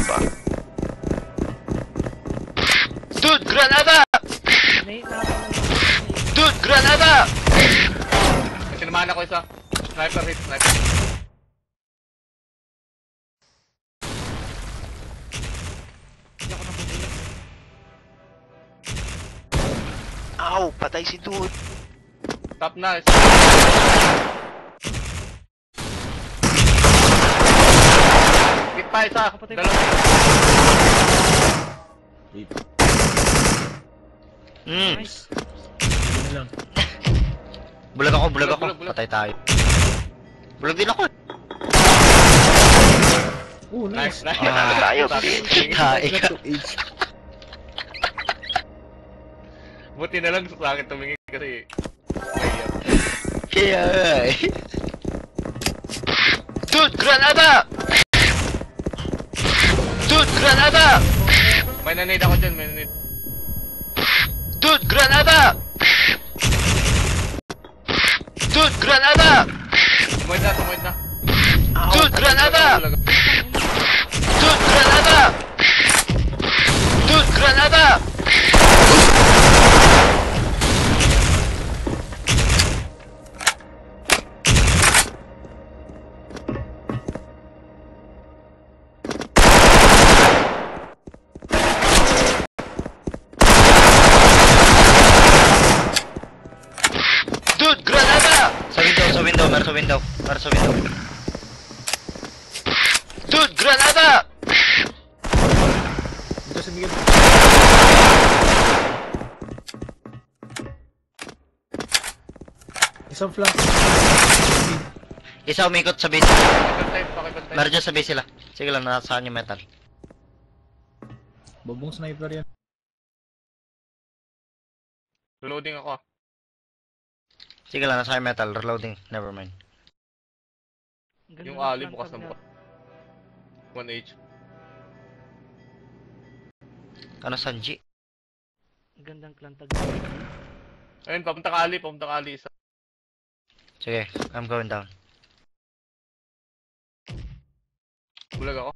pa. Dude, granada! Dude, granada! Sinamahan ako isa. Sniper hit, sniper. Ow, patay si dude. Top na. Hit pa isa. Dalawa. Nice. Lang. Bulag ako. Patay tayo. Bulag din ako. Oh, nice. Nice. Panalo tayo. Tae ka. Buti na lang sa akin tumingin kasi mahirap. Kaya eh. Dude, granada! Dude, granada! May nanade ako dyan, may nanade. Dude, granada! Dude, granada! Tumoid na. Dude, granada! Dude, granada! Dude, granada! Dude, granada! Sa window. Dude, granada! Dito sa Miguel. Isang flank. Isa umikot sa base. Pakipantay. Meron dyan sa base sila. Sige lang, nasaan yung metal. Bobong sniper yan. Reloading ako. Sige lang, nasa yung metal. Reloading. Never mind. Yung ali bukas na bukas. 1H. Ano, Sanji? Gandang plantag. Ayun, papunta ka ali isa. Sige, I'm going down. Bulag ako.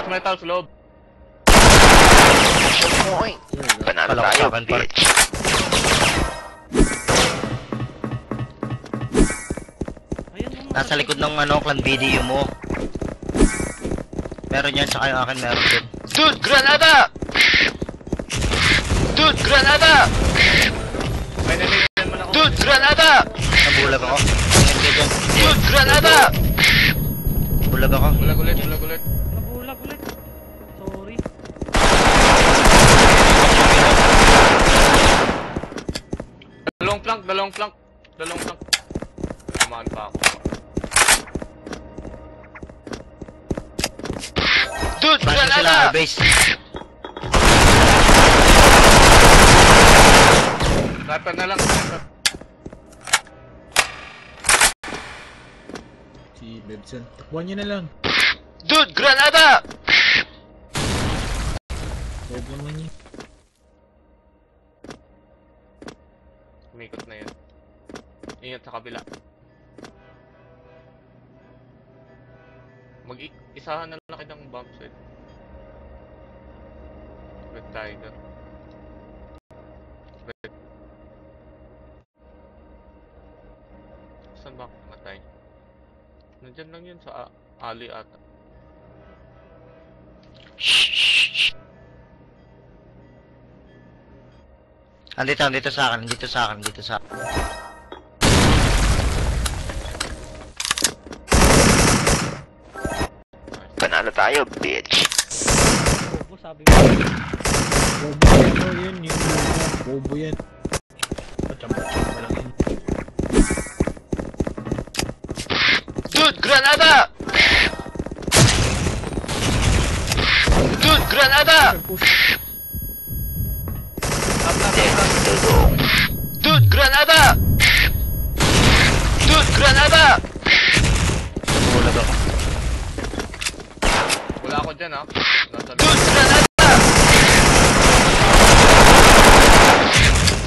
Metal sa loob. Oy! Panalo tayo, bitch! Nasa likod ng clan video mo. Meron yan, saka yung akin meron din. Dude, granada! Dude, granada! May nanade naman ako. Dude, granada! Nabulag ako. Dude, granada! Bulag ako. Bulag ulit. Nabulag ulit. Sorry. Dalawang flank. Tamaan pa ako. Dude, granada! Base. Sniper na lang. Si Bebson. Takbuhan nyo na lang. Dude, granada! Huwag naman niya. Umikot na yan. Ingat sa kabila. Mag-isahan na lang kayo ng bomb set. Red Tiger. Red. Saan ba ako namatay? Nandyan lang yun sa alley ata. Andito sa akin. Panalo tayo, bitch! Bobo, sabi mo. Bobo yan, yung bobo yan. Pachamba lang yan. Dude, granada! Dude, granada! Dude, granada! Dude, granada! Nabulag ako. Wala ako dyan ha. Nasa Dude, granada!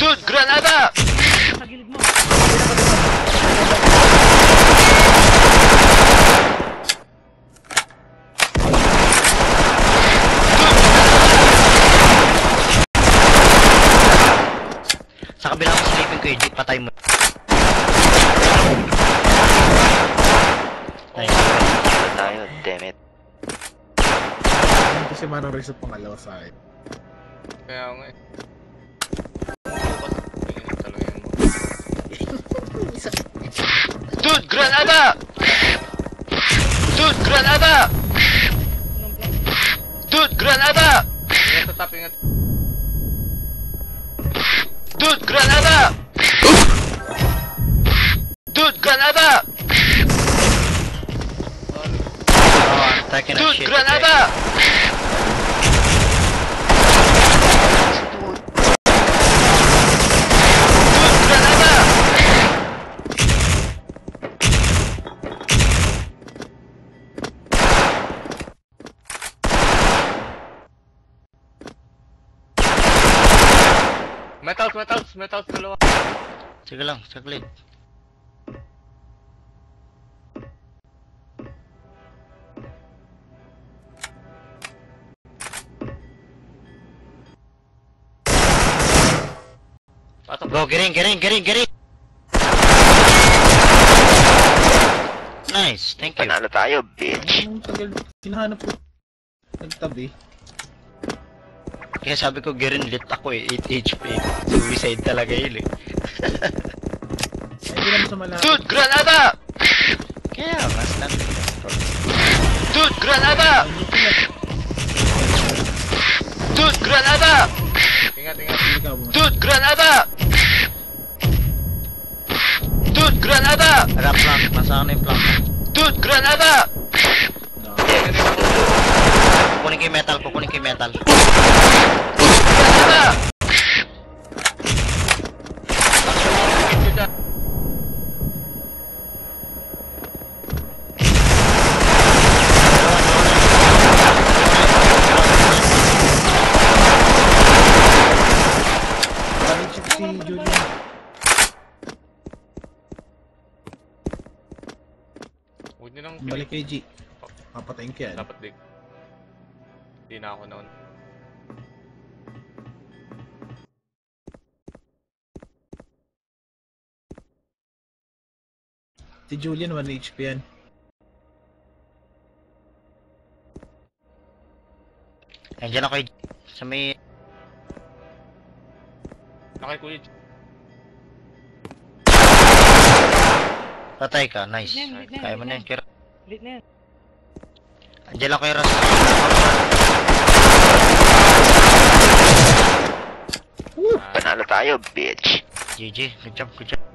Dude, granada! Sa gilid Sa kabila ko sleeping ko, Jeep, patay mo. Nice. Ano tayo, damn it. Kasi manong reset pangalawa sa akin. Kaya nga eh. Tingin talaga yun mo. Dude, granada! Dude, granada! Anong plan? Dude, granada! Ingat sa top, ingat. Dude, granada! Dude, granada! Oh, I'm taking a Dude, shit. granada! Dude, granada! Metals, dalawa. Sige lang, saglit. Patok. Go, get in. Nice, thank you. Panalo tayo, bitch. Anong tagal sinahanap ko? Nagtabi. Kaya sabi ko, Gerin, lit ako eh, 8 HP. Suicide talaga yun eh. Ay, hindi naman sa malapit. Dude, granada! Kaya, mas lang. Dude, granada! Dude, granada! Ingat. Hindi ka mo. Dude, granada! Dude, granada! Harap lang, nasa ano yung plank. Dude, granada! Kukunin ko yung metal, Granada! Parang si Julian. Huwag nyo nang Balik kay G. Papatayin ka yan. Dapat dig. Hindi na ako noon. Si Julian, 1 HP yan. Andiyan ako sa may... Nakay Kuya. Patay ka, nice. Lit na yan, Kaya mo na yun, Kira. Lit na yan. Andiyan lang ko yung Ras. Panalo tayo, bitch. GG, good job.